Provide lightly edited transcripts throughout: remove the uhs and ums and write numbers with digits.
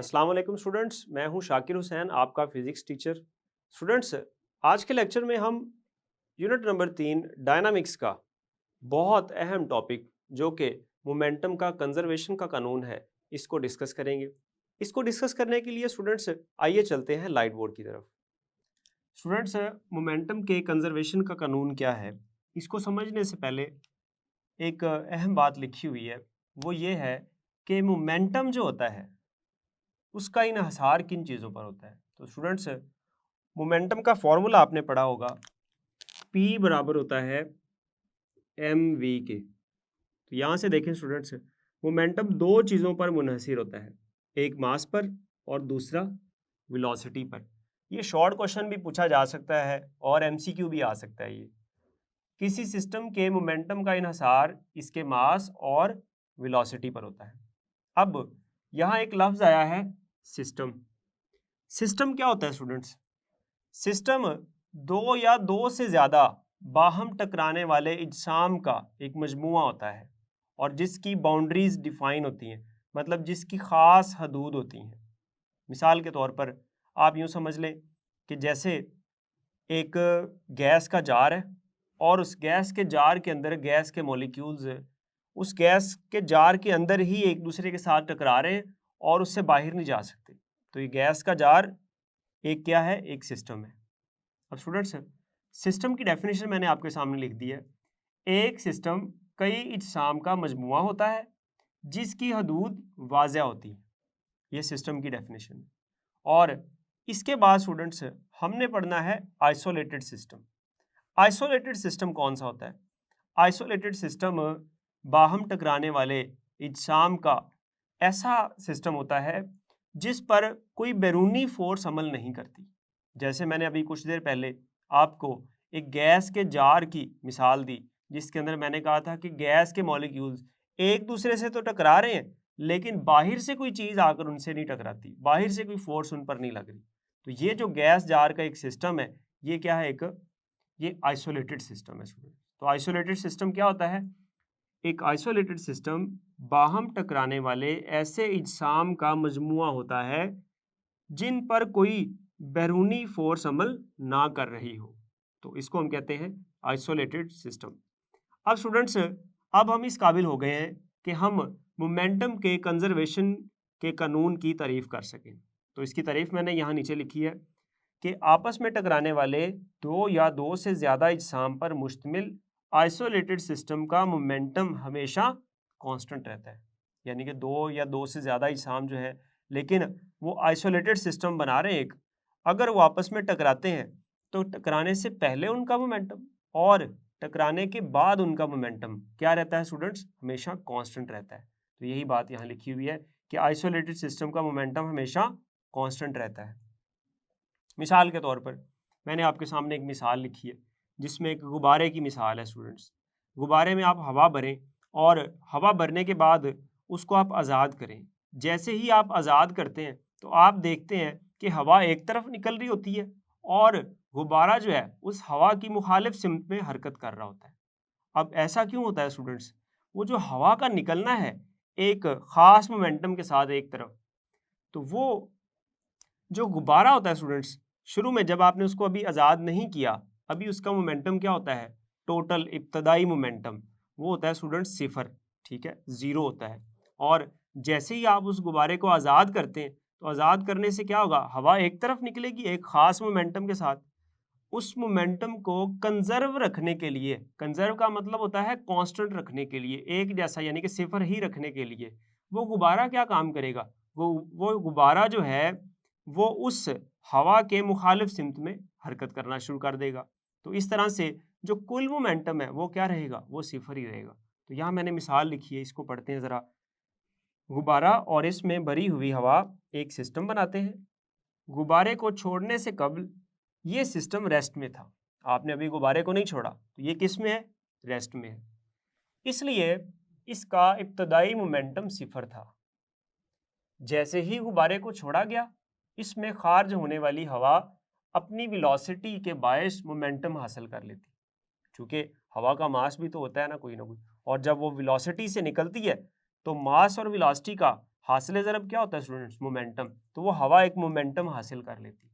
अस्सलाम वालेकुम स्टूडेंट्स, मैं हूं शाकिर हुसैन, आपका फिज़िक्स टीचर। स्टूडेंट्स, आज के लेक्चर में हम यूनिट नंबर 3 डायनामिक्स का बहुत अहम टॉपिक जो कि मोमेंटम का कंजर्वेशन का कानून है, इसको डिस्कस करेंगे। इसको डिस्कस करने के लिए स्टूडेंट्स आइए चलते हैं लाइट बोर्ड की तरफ। स्टूडेंट्स, मोमेंटम के कंजर्वेशन का कानून क्या है, इसको समझने से पहले एक अहम बात लिखी हुई है, वो ये है कि मोमेंटम जो होता है उसका इन्हिसार किन चीज़ों पर होता है। तो स्टूडेंट्स, मोमेंटम का फॉर्मूला आपने पढ़ा होगा, P बराबर होता है mv के। तो यहाँ से देखें स्टूडेंट्स, मोमेंटम दो चीज़ों पर मुनहसर होता है, एक मास पर और दूसरा वेलोसिटी पर। ये शॉर्ट क्वेश्चन भी पूछा जा सकता है और MCQ भी आ सकता है। ये किसी सिस्टम के मोमेंटम का इन्हिसार इसके मास और वेलोसिटी पर होता है। अब यहाँ एक लफ्ज़ आया है सिस्टम। सिस्टम क्या होता है स्टूडेंट्स? सिस्टम दो या दो से ज़्यादा बाहम टकराने वाले इज्साम का एक मजमूआ होता है और जिसकी बाउंड्रीज डिफाइन होती हैं, मतलब जिसकी ख़ास हदूद होती हैं। मिसाल के तौर पर आप यूँ समझ लें कि जैसे एक गैस का जार है और उस गैस के जार के अंदर गैस के मॉलिक्यूल्स उस गैस के जार के अंदर ही एक दूसरे के साथ टकरा रहे हैं और उससे बाहर नहीं जा सकते। तो ये गैस का जार एक क्या है? एक सिस्टम है। अब स्टूडेंट्स, सिस्टम की डेफिनेशन मैंने आपके सामने लिख दी है। एक सिस्टम कई इज्साम का मजमुआ होता है जिसकी हदूद वाज़ेह होती है। ये सिस्टम की डेफिनेशन है। और इसके बाद स्टूडेंट्स हमने पढ़ना है आइसोलेटेड सिस्टम। आइसोलेटेड सिस्टम कौन सा होता है? आइसोलेटेड सिस्टम बाहम टकराने वाले इज्साम का ऐसा सिस्टम होता है जिस पर कोई बैरूनी फोर्स अमल नहीं करती। जैसे मैंने अभी कुछ देर पहले आपको एक गैस के जार की मिसाल दी, जिसके अंदर मैंने कहा था कि गैस के मॉलिक्यूल्स एक दूसरे से तो टकरा रहे हैं, लेकिन बाहर से कोई चीज़ आकर उनसे नहीं टकराती, बाहर से कोई फोर्स उन पर नहीं लग रही। तो ये जो गैस जार का एक सिस्टम है, ये क्या है? ये आइसोलेटेड सिस्टम है स्टूडेंट। तो आइसोलेटेड सिस्टम क्या होता है? एक आइसोलेटेड सिस्टम बाहम टकराने वाले ऐसे इज्साम का मजमुआ होता है जिन पर कोई बैरूनी फोर्स अमल ना कर रही हो। तो इसको हम कहते हैं आइसोलेटेड सिस्टम। अब स्टूडेंट्स, अब हम इस काबिल हो गए हैं कि हम मोमेंटम के कंजर्वेशन के कानून की तारीफ कर सकें। तो इसकी तारीफ मैंने यहाँ नीचे लिखी है कि आपस में टकराने वाले दो या दो से ज़्यादा इज्साम पर मुश्तमिल आइसोलेटेड सिस्टम का मोमेंटम हमेशा कांस्टेंट रहता है। यानी कि दो या दो से ज़्यादा इज्साम जो है, लेकिन वो आइसोलेटेड सिस्टम बना रहे हैं एक, अगर वो आपस में टकराते हैं तो टकराने से पहले उनका मोमेंटम और टकराने के बाद उनका मोमेंटम क्या रहता है स्टूडेंट्स? हमेशा कांस्टेंट रहता है। तो यही बात यहाँ लिखी हुई है कि आइसोलेटेड सिस्टम का मोमेंटम हमेशा कांस्टेंट रहता है। मिसाल के तौर पर मैंने आपके सामने एक मिसाल लिखी है जिसमें एक गुब्बारे की मिसाल है स्टूडेंट्स। गुब्बारे में आप हवा भरें और हवा भरने के बाद उसको आप आज़ाद करें। जैसे ही आप आज़ाद करते हैं तो आप देखते हैं कि हवा एक तरफ निकल रही होती है और गुब्बारा जो है उस हवा की मुखालिफ सिमत में हरकत कर रहा होता है। अब ऐसा क्यों होता है स्टूडेंट्स? वो जो हवा का निकलना है एक ख़ास मोमेंटम के साथ एक तरफ, तो वो जो गुब्बारा होता है स्टूडेंट्स, शुरू में जब आपने उसको अभी आज़ाद नहीं किया, अभी उसका मोमेंटम क्या होता है? टोटल इब्तदाई मोमेंटम वो होता है स्टूडेंट्स सिफर, ठीक है, ज़ीरो होता है। और जैसे ही आप उस गुब्बारे को आज़ाद करते हैं तो आज़ाद करने से क्या होगा? हवा एक तरफ निकलेगी एक ख़ास मोमेंटम के साथ। उस मोमेंटम को कंजर्व रखने के लिए, कंजर्व का मतलब होता है कांस्टेंट रखने के लिए, एक जैसा यानी कि सिफर ही रखने के लिए, वो गुब्बारा क्या काम करेगा? वो गुब्बारा जो है वो उस हवा के मुखालिफ सिमत में हरकत करना शुरू कर देगा। तो इस तरह से जो कुल मोमेंटम है वो क्या रहेगा? वो सिफर ही रहेगा। तो यहाँ मैंने मिसाल लिखी है, इसको पढ़ते हैं ज़रा। गुब्बारा और इसमें भरी हुई हवा एक सिस्टम बनाते हैं। गुब्बारे को छोड़ने से कबल ये सिस्टम रेस्ट में था। आपने अभी गुब्बारे को नहीं छोड़ा तो ये किस में है? रेस्ट में है। इसलिए इसका इब्तदाई मोमेंटम सिफर था। जैसे ही गुब्बारे को छोड़ा गया, इसमें खारिज होने वाली हवा अपनी वेलोसिटी के बायस मोमेंटम हासिल कर लेती। चूँकि हवा का मास भी तो होता है ना कोई, और जब वो वेलोसिटी से निकलती है तो मास और वेलोसिटी का हासिल ज़रब क्या होता है स्टूडेंट्स? मोमेंटम। तो वो हवा एक मोमेंटम हासिल कर लेती है।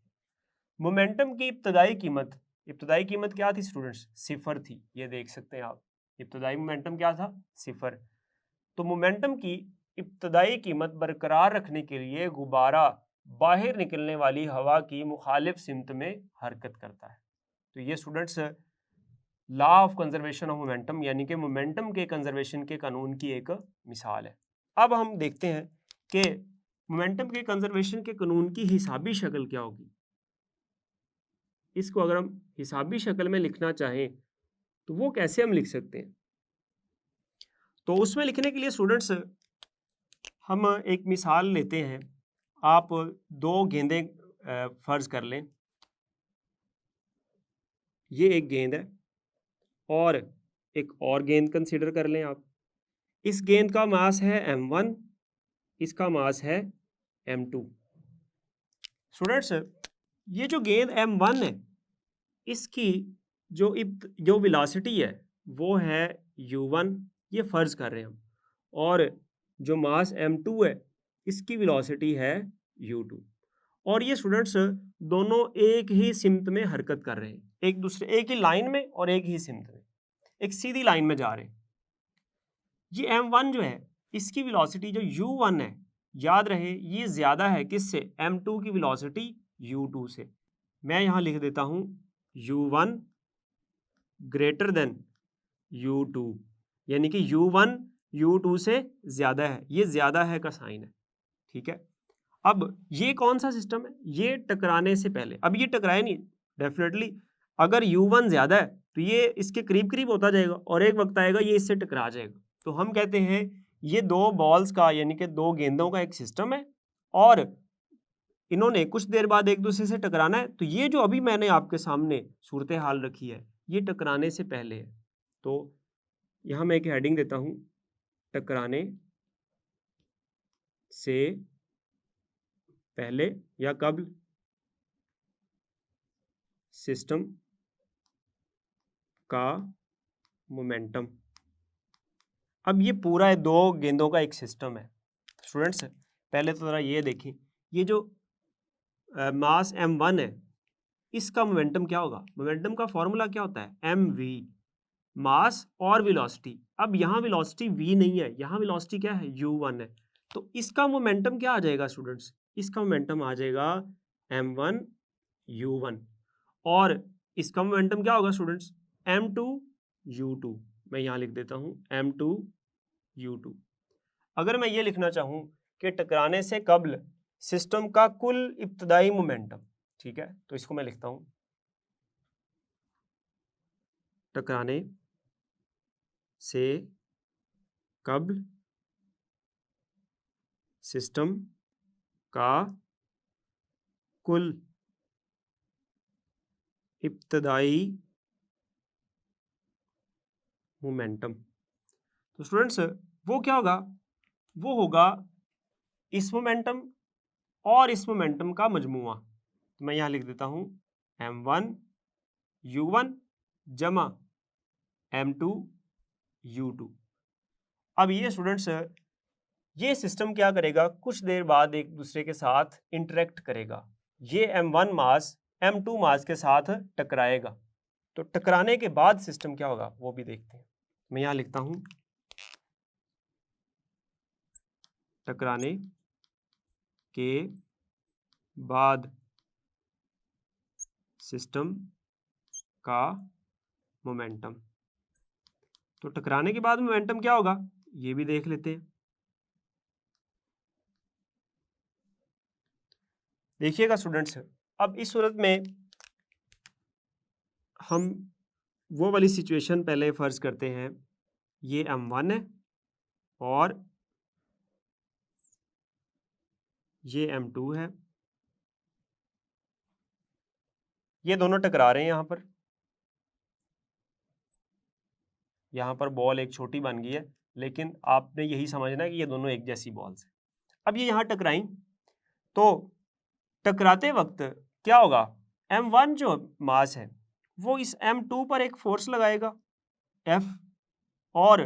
मोमेंटम की इब्तदाई कीमत क्या थी स्टूडेंट्स? 0 थी। ये देख सकते हैं आप, इब्तदाई मोमेंटम क्या था? 0। तो मोमेंटम की इब्तदाई कीमत बरकरार रखने के लिए गुब्बारा बाहर निकलने वाली हवा की मुखालिफ सिमत में हरकत करता है। तो ये students law of conservation of momentum यानी कि मोमेंटम के कंजर्वेशन के कानून की एक मिसाल है। अब हम देखते हैं कि मोमेंटम के कंजर्वेशन के कानून की हिसाबी शक्ल क्या होगी। इसको अगर हम हिसाबी शक्ल में लिखना चाहें तो वो कैसे हम लिख सकते हैं? तो उसमें लिखने के लिए स्टूडेंट्स हम एक मिसाल लेते हैं। आप 2 गेंदें फर्ज कर लें, ये एक गेंद है और एक और गेंद कंसीडर कर लें आप। इस गेंद का मास है m1, इसका मास है m2। स्टूडेंट्स ये जो गेंद m1 है इसकी जो वेलोसिटी है वो है u1, ये फर्ज कर रहे हैं हम, और जो मास m2 है इसकी वेलोसिटी है u2। और ये स्टूडेंट्स दोनों एक ही सिमत में हरकत कर रहे हैं, एक ही लाइन में और एक ही सिमत में, एक सीधी लाइन में जा रहे हैं। ये m1 जो है इसकी वेलोसिटी जो u1 है, याद रहे ये ज़्यादा है किससे? m2 की वेलोसिटी u2 से। मैं यहाँ लिख देता हूँ u1 ग्रेटर देन u2, यानी कि u1 u2 से ज़्यादा है, ये ज़्यादा है का साइन है। ठीक है, अब ये कौन सा सिस्टम है? ये टकराने से पहले, अब ये टकराए नहीं, डेफिनेटली अगर u1 ज़्यादा है तो ये इसके करीब करीब होता जाएगा और एक वक्त आएगा ये इससे टकरा जाएगा। तो हम कहते हैं ये 2 बॉल्स का यानी कि 2 गेंदों का एक सिस्टम है और इन्होंने कुछ देर बाद एक दूसरे से टकराना है। तो ये जो अभी मैंने आपके सामने सूरत हाल रखी है ये टकराने से पहले है। तो यहाँ मैं एक हेडिंग देता हूँ, टकराने से पहले या कब्ल सिस्टम का मोमेंटम। अब ये पूरा 2 गेंदों का एक सिस्टम है। स्टूडेंट्स पहले तो ज़रा ये देखें, ये जो मास m1 है इसका मोमेंटम क्या होगा? मोमेंटम का फॉर्मूला क्या होता है? mv, मास और वेलोसिटी। अब यहाँ वेलोसिटी v नहीं है, यहाँ वेलोसिटी क्या है? u1 है। तो इसका मोमेंटम क्या आ जाएगा स्टूडेंट्स? इसका मोमेंटम आ जाएगा m1 u1 और इसका मोमेंटम क्या होगा स्टूडेंट्स? m2 u2। मैं यहाँ लिख देता हूँ m2 u2। अगर मैं ये लिखना चाहूँ कि टकराने से कब्ल सिस्टम का कुल इब्तदाई मोमेंटम, ठीक है, तो इसको मैं लिखता हूँ टकराने से कब्ल सिस्टम का कुल इब्तदाई मोमेंटम। तो स्टूडेंट्स वो क्या होगा? वो होगा इस मोमेंटम और इस मोमेंटम का मजमुआ। तो मैं यहाँ लिख देता हूँ m1 u1 जमा m2 u2। अब ये स्टूडेंट्स ये सिस्टम क्या करेगा? कुछ देर बाद एक दूसरे के साथ इंटरेक्ट करेगा। ये m1 मास m2 मास के साथ टकराएगा। तो टकराने के बाद सिस्टम क्या होगा वो भी देखते हैं। मैं यहाँ लिखता हूँ टकराने के बाद सिस्टम का मोमेंटम। तो टकराने के बाद मोमेंटम क्या होगा ये भी देख लेते हैं। देखिएगा स्टूडेंट्स, अब इस सूरत में हम वो वाली सिचुएशन पहले फर्ज करते हैं, ये m1 है और ये m2 है, ये दोनों टकरा रहे हैं। यहाँ पर बॉल एक छोटी बन गई है, लेकिन आपने यही समझना है कि ये दोनों एक जैसी बॉल्स हैं। अब ये यहाँ टकराई तो टकराते वक्त क्या होगा? m1 जो मास है वो इस m2 पर एक फोर्स लगाएगा F, और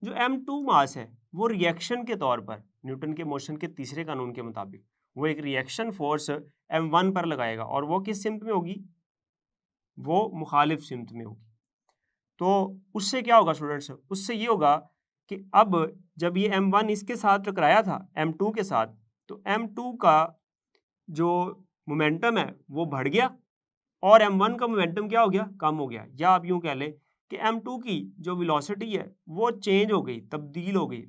जो m2 मास है वो रिएक्शन के तौर पर न्यूटन के मोशन के तीसरे कानून के मुताबिक वो एक रिएक्शन फोर्स m1 पर लगाएगा और वो किस सिमत में होगी, वो मुखालिफ सिमत में होगी। तो उससे क्या होगा स्टूडेंट्स, उससे ये होगा कि अब जब ये m1 इसके साथ टकराया था m2 के साथ, तो m2 का जो मोमेंटम है वो बढ़ गया और m1 का मोमेंटम क्या हो गया, कम हो गया। या आप यूं कह लें कि m2 की जो वेलोसिटी है वो चेंज हो गई, तब्दील हो गई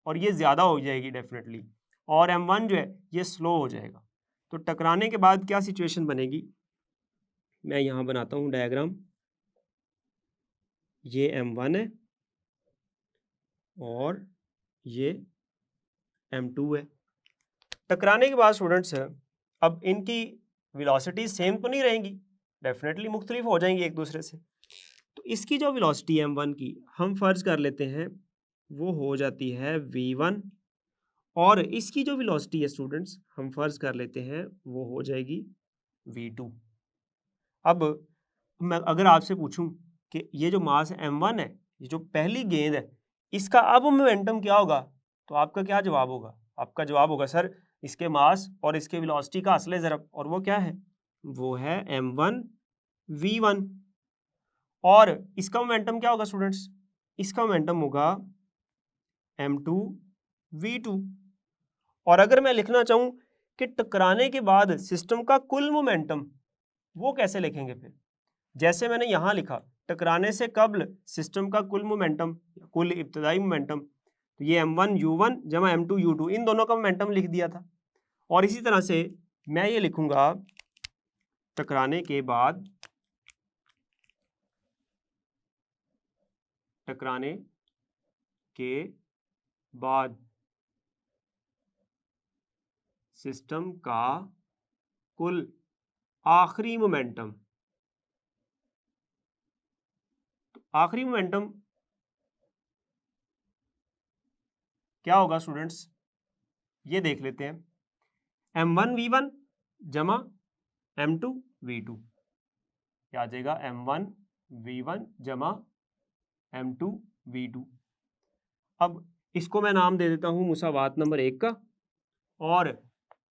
और ये ज़्यादा हो जाएगी डेफिनेटली, और m1 जो है ये स्लो हो जाएगा। तो टकराने के बाद क्या सिचुएशन बनेगी, मैं यहाँ बनाता हूँ डायग्राम। ये m1 है और ये m2 है। टकराने के बाद स्टूडेंट्स अब इनकी वेलोसिटी सेम तो नहीं रहेंगी, डेफिनेटली मुख्तलिफ हो जाएंगी एक दूसरे से। तो इसकी जो वेलोसिटी है m1 की, हम फर्ज कर लेते हैं वो हो जाती है v1, और इसकी जो वेलोसिटी है स्टूडेंट्स हम फर्ज कर लेते हैं वो हो जाएगी v2। अब मैं अगर आपसे पूछूं कि ये जो मास m1 है, ये जो पहली गेंद है, इसका अब मोमेंटम क्या होगा, तो आपका क्या जवाब होगा, आपका जवाब होगा सर इसके मास और इसके वेलोसिटी का असले ज़रब, और वो क्या है, वो है m1 v1। और इसका मोमेंटम क्या होगा स्टूडेंट्स, इसका मोमेंटम होगा m2 v2। और अगर मैं लिखना चाहूं कि टकराने के बाद सिस्टम का कुल मोमेंटम, वो कैसे लिखेंगे फिर, जैसे मैंने यहां लिखा टकराने से कबल सिस्टम का कुल मोमेंटम, कुल इब्तदाई मोमेंटम, तो ये m1 u1 जमा m2 u2, इन दोनों का मोमेंटम लिख दिया था। और इसी तरह से मैं ये लिखूंगा टकराने के बाद, टकराने के बाद सिस्टम का कुल आखिरी मोमेंटम, तो आखिरी मोमेंटम क्या होगा स्टूडेंट्स, ये देख लेते हैं, m1 v1 जमा m2 v2, क्या आ जाएगा m1 v1 जमा m2 v2। अब इसको मैं नाम दे देता हूं मुसावात नंबर 1 का, और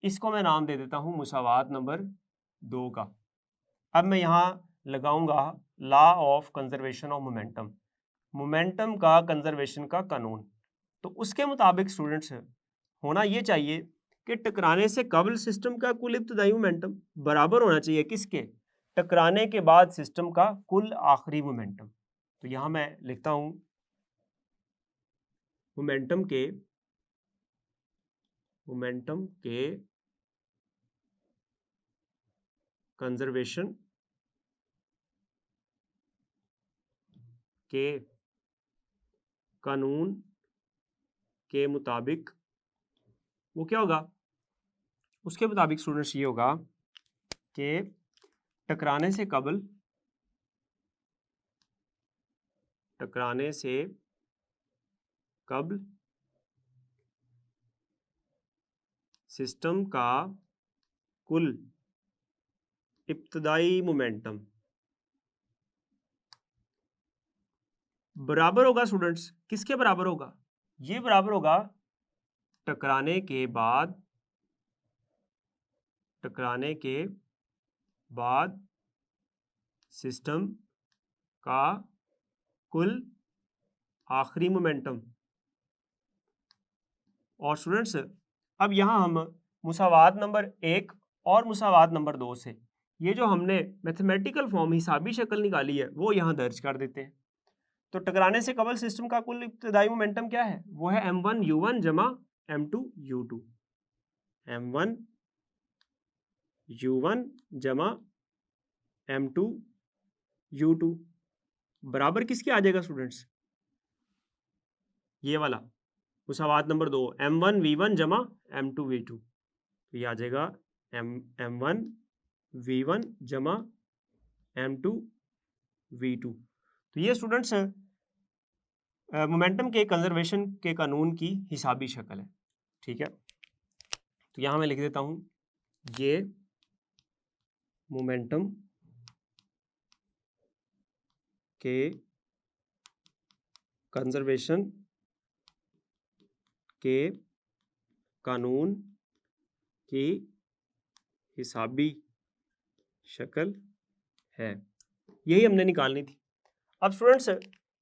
इसको मैं नाम दे देता हूं मुसावात नंबर 2 का। अब मैं यहाँ लगाऊंगा law of conservation of momentum, momentum का कंजर्वेशन का कानून। तो उसके मुताबिक स्टूडेंट्स होना ये चाहिए कि टकराने से कबल सिस्टम का कुल इब्तदाई मोमेंटम बराबर होना चाहिए किसके, टकराने के बाद सिस्टम का कुल आखिरी मोमेंटम। तो यहाँ मैं लिखता हूँ मोमेंटम के कंजर्वेशन के कानून के मुताबिक वो क्या होगा, उसके मुताबिक स्टूडेंट्स ये होगा कि टकराने से कबल, टकराने से कबल सिस्टम का कुल इब्तदाई मोमेंटम बराबर होगा स्टूडेंट्स, किसके बराबर होगा, ये बराबर होगा टकराने के बाद, टकराने के बाद सिस्टम का कुल आखिरी मोमेंटम। और स्टूडेंट्स अब यहाँ हम मुसावात नंबर 1 और मुसावात नंबर 2 से ये जो हमने मैथमेटिकल फॉर्म हिसाबी शक्ल निकाली है वो यहाँ दर्ज कर देते हैं। तो टकराने से कबल सिस्टम का कुल इब्तदाई मोमेंटम क्या है, वो है m1 u1 जमा m2 u2, m1 u1 जमा m2 u2 बराबर किसके आ जाएगा स्टूडेंट्स, ये वाला मुसावात नंबर 2 m1 v1 जमा m2 v2, तो ये आ जाएगा m1 v1 जमा m2 v2। तो ये स्टूडेंट्स मोमेंटम के कंजर्वेशन के कानून की हिसाबी शक्ल है, ठीक है। तो यहाँ मैं लिख देता हूँ ये मोमेंटम के कंजर्वेशन के कानून की हिसाबी शक्ल है, यही हमने निकालनी थी। अब स्टूडेंट्स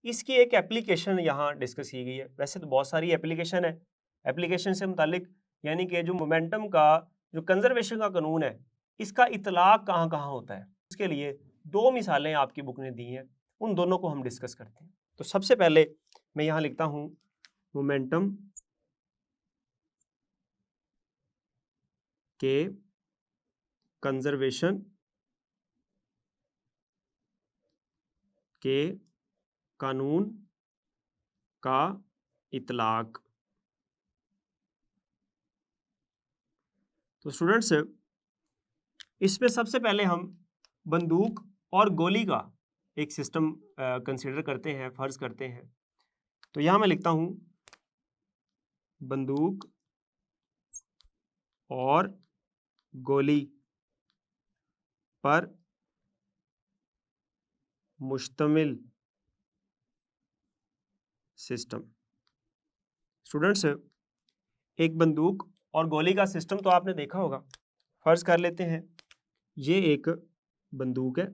इसकी एक एप्लीकेशन यहाँ डिस्कस की गई है। वैसे तो बहुत सारी एप्लीकेशन है, एप्लीकेशन से मुतालिक यानी कि जो मोमेंटम का जो कंजर्वेशन का कानून है इसका इतलाक कहाँ कहाँ होता है, उसके लिए दो मिसालें आपकी बुक ने दी हैं, उन दोनों को हम डिस्कस करते हैं। तो सबसे पहले मैं यहाँ लिखता हूँ मोमेंटम के कंजर्वेशन के कानून का इतलाक। तो स्टूडेंट्स इसमें सबसे पहले हम बंदूक और गोली का एक सिस्टम कंसीडर करते हैं, फर्ज करते हैं। तो यहां मैं लिखता हूं बंदूक और गोली पर मुश्तमिल सिस्टम। स्टूडेंट्स एक बंदूक और गोली का सिस्टम तो आपने देखा होगा। फर्ज कर लेते हैं ये एक बंदूक है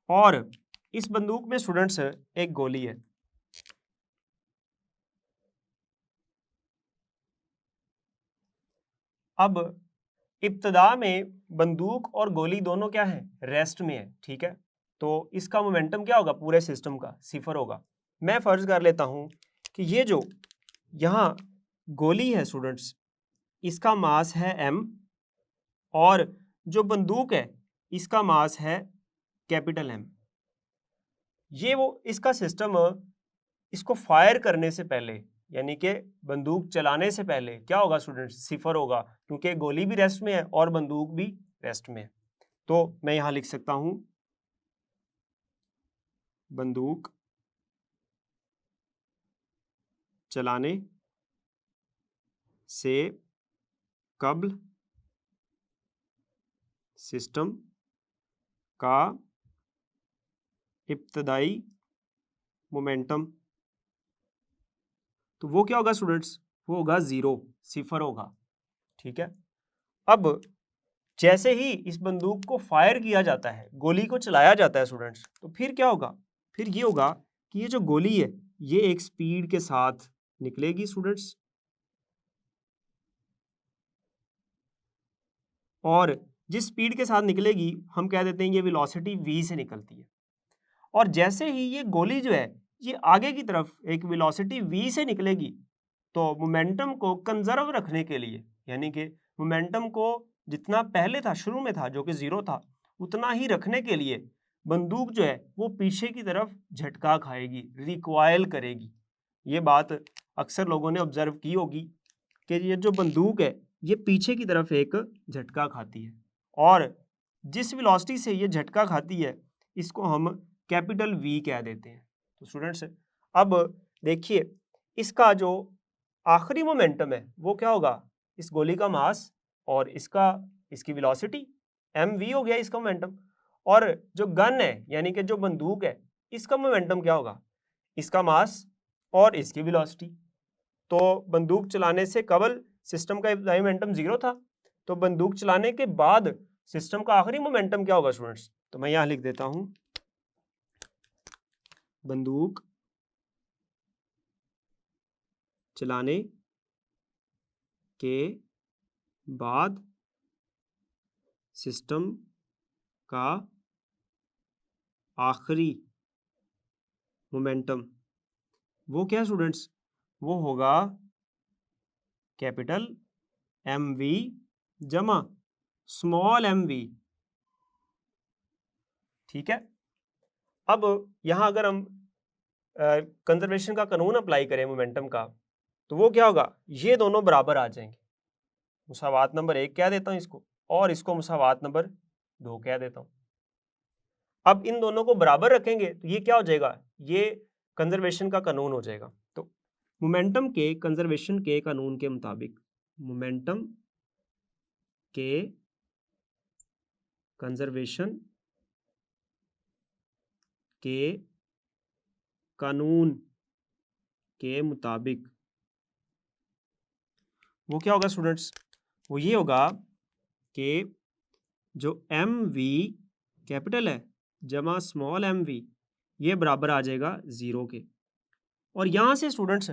और इस बंदूक में स्टूडेंट्स एक गोली है। अब इब्तदा में बंदूक और गोली दोनों क्या है, रेस्ट में है, ठीक है। तो इसका मोमेंटम क्या होगा, पूरे सिस्टम का सिफर होगा। मैं फर्ज कर लेता हूं कि ये जो यहाँ गोली है स्टूडेंट्स इसका मास है m और जो बंदूक है इसका मास है कैपिटल M। ये वो इसका सिस्टम इसको फायर करने से पहले यानी कि बंदूक चलाने से पहले क्या होगा स्टूडेंट्स, सिफर होगा, क्योंकि गोली भी रेस्ट में है और बंदूक भी रेस्ट में है। तो मैं यहां लिख सकता हूं बंदूक चलाने से कब्ल सिस्टम का इब्तदाई मोमेंटम, तो वो क्या होगा स्टूडेंट्स, वो होगा 0, सिफर होगा, ठीक है। अब जैसे ही इस बंदूक को फायर किया जाता है, गोली को चलाया जाता है स्टूडेंट्स, तो फिर क्या होगा, फिर ये होगा कि ये जो गोली है ये एक स्पीड के साथ निकलेगी स्टूडेंट्स और जिस स्पीड के साथ निकलेगी हम कह देते हैं ये वेलोसिटी v से निकलती है। और जैसे ही ये गोली जो है ये आगे की तरफ एक वेलोसिटी v से निकलेगी तो मोमेंटम को कंजर्व रखने के लिए यानी कि मोमेंटम को जितना पहले था शुरू में था जो कि 0 था उतना ही रखने के लिए बंदूक जो है वो पीछे की तरफ झटका खाएगी, रिकॉइल करेगी। ये बात अक्सर लोगों ने ऑब्जर्व की होगी कि ये जो बंदूक है ये पीछे की तरफ एक झटका खाती है और जिस वेलोसिटी से ये झटका खाती है इसको हम कैपिटल V कह देते हैं। तो स्टूडेंट्स अब देखिए इसका जो आखिरी मोमेंटम है वो क्या होगा, इस गोली का मास और इसकी वेलोसिटी mv हो गया इसका मोमेंटम, और जो गन है यानी कि जो बंदूक है इसका मोमेंटम क्या होगा, इसका मास और इसकी वेलोसिटी। तो बंदूक चलाने से कबल सिस्टम का इब्तदाई मोमेंटम 0 था, तो बंदूक चलाने के बाद सिस्टम का आखिरी मोमेंटम क्या होगा स्टूडेंट्स, तो मैं यहां लिख देता हूं बंदूक चलाने के बाद सिस्टम का आखिरी मोमेंटम वो क्या स्टूडेंट्स, वो होगा कैपिटल mv जमा स्मॉल mv, ठीक है। अब यहां अगर हम कंजर्वेशन का कानून अप्लाई करें मोमेंटम का तो वो क्या होगा, ये दोनों बराबर आ जाएंगे। मुसावात नंबर 1 कह देता हूं इसको और इसको मुसावात नंबर 2 कह देता हूं। अब इन दोनों को बराबर रखेंगे तो ये क्या हो जाएगा, ये कंजर्वेशन का कानून हो जाएगा। तो मोमेंटम के कंजर्वेशन के कानून के मुताबिक मोमेंटम के कंजर्वेशन के कानून के मुताबिक वो क्या होगा स्टूडेंट्स, वो ये होगा कि जो एम वी कैपिटल है जमा स्मॉल एम वी ये बराबर आ जाएगा 0 के। और यहाँ से स्टूडेंट्स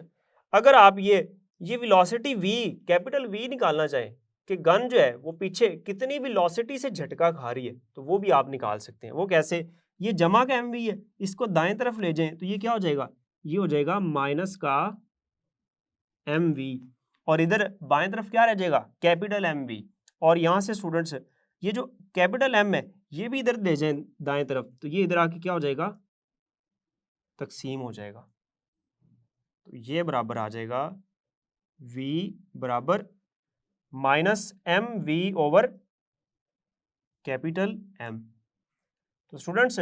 अगर आप ये वेलोसिटी v कैपिटल V निकालना चाहें कि गन जो है वो पीछे कितनी वेलोसिटी से झटका खा रही है, तो वो भी आप निकाल सकते हैं। वो कैसे, ये जमा का एम वी है, इसको दाएं तरफ ले जाएं तो ये क्या हो जाएगा, ये हो जाएगा माइनस का एम वी, और इधर बाएं तरफ क्या रह जाएगा, कैपिटल एम वी। और यहाँ से स्टूडेंट्स ये जो कैपिटल एम है ये भी इधर ले जाएं दाएं तरफ, तो ये इधर आके क्या हो जाएगा, तकसीम हो जाएगा। तो ये बराबर आ जाएगा v बराबर minus M V over capital M. तो स्टूडेंट्स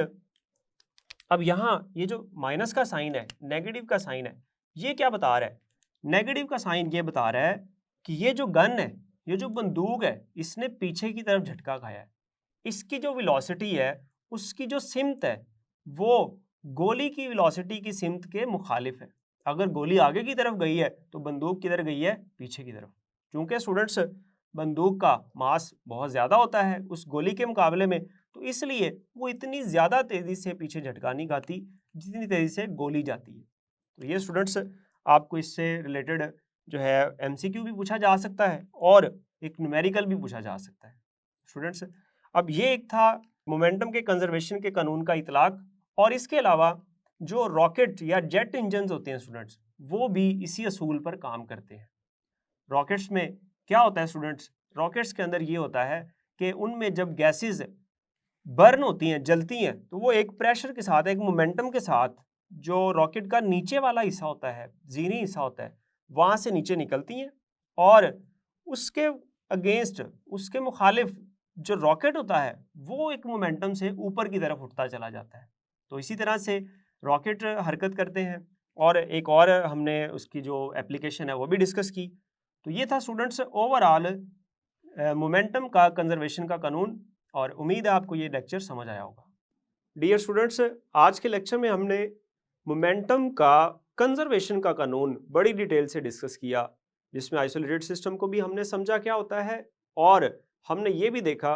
अब यहाँ ये जो माइनस का साइन है, नेगेटिव का साइन है, ये क्या बता रहा है, नेगेटिव का साइन ये बता रहा है कि ये जो गन है, ये जो बंदूक है, इसने पीछे की तरफ झटका खाया है। इसकी जो वेलोसिटी है उसकी जो सिमत है वो गोली की वेलोसिटी की सिमत के मुखालिफ है। अगर गोली आगे की तरफ गई है तो बंदूक किधर गई है, पीछे की तरफ। क्योंकि स्टूडेंट्स बंदूक का मास बहुत ज़्यादा होता है उस गोली के मुकाबले में, तो इसलिए वो इतनी ज़्यादा तेज़ी से पीछे झटका नहीं खाती जितनी तेज़ी से गोली जाती है। तो ये स्टूडेंट्स आपको इससे रिलेटेड जो है एमसीक्यू भी पूछा जा सकता है और एक न्यूमेरिकल भी पूछा जा सकता है स्टूडेंट्स। अब ये एक था मोमेंटम के कंजर्वेशन के कानून का इतलाक, और इसके अलावा जो रॉकेट या जेट इंजन होते हैं स्टूडेंट्स वो भी इसी असूल पर काम करते हैं। रॉकेट्स में क्या होता है स्टूडेंट्स, रॉकेट्स के अंदर ये होता है कि उनमें जब गैसेस बर्न होती हैं, जलती हैं, तो वो एक प्रेशर के साथ, एक मोमेंटम के साथ जो रॉकेट का नीचे वाला हिस्सा होता है, जीनी हिस्सा होता है, वहाँ से नीचे निकलती हैं और उसके अगेंस्ट, उसके मुखालिफ जो रॉकेट होता है वो एक मोमेंटम से ऊपर की तरफ उठता चला जाता है। तो इसी तरह से रॉकेट हरकत करते हैं, और एक और हमने उसकी जो एप्लीकेशन है वो भी डिस्कस की। तो ये था स्टूडेंट्स ओवरऑल मोमेंटम का कंजर्वेशन का कानून, और उम्मीद है आपको ये लेक्चर समझ आया होगा। डियर स्टूडेंट्स, आज के लेक्चर में हमने मोमेंटम का कंजर्वेशन का कानून बड़ी डिटेल से डिस्कस किया, जिसमें आइसोलेटेड सिस्टम को भी हमने समझा क्या होता है, और हमने ये भी देखा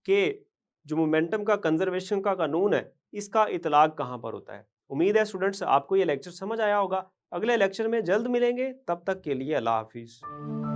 कि जो मोमेंटम का कंजर्वेशन का कानून है इसका इतलाक कहाँ पर होता है। उम्मीद है स्टूडेंट्स आपको ये लेक्चर समझ आया होगा। अगले लेक्चर में जल्द मिलेंगे, तब तक के लिए अल्लाह हाफिज़।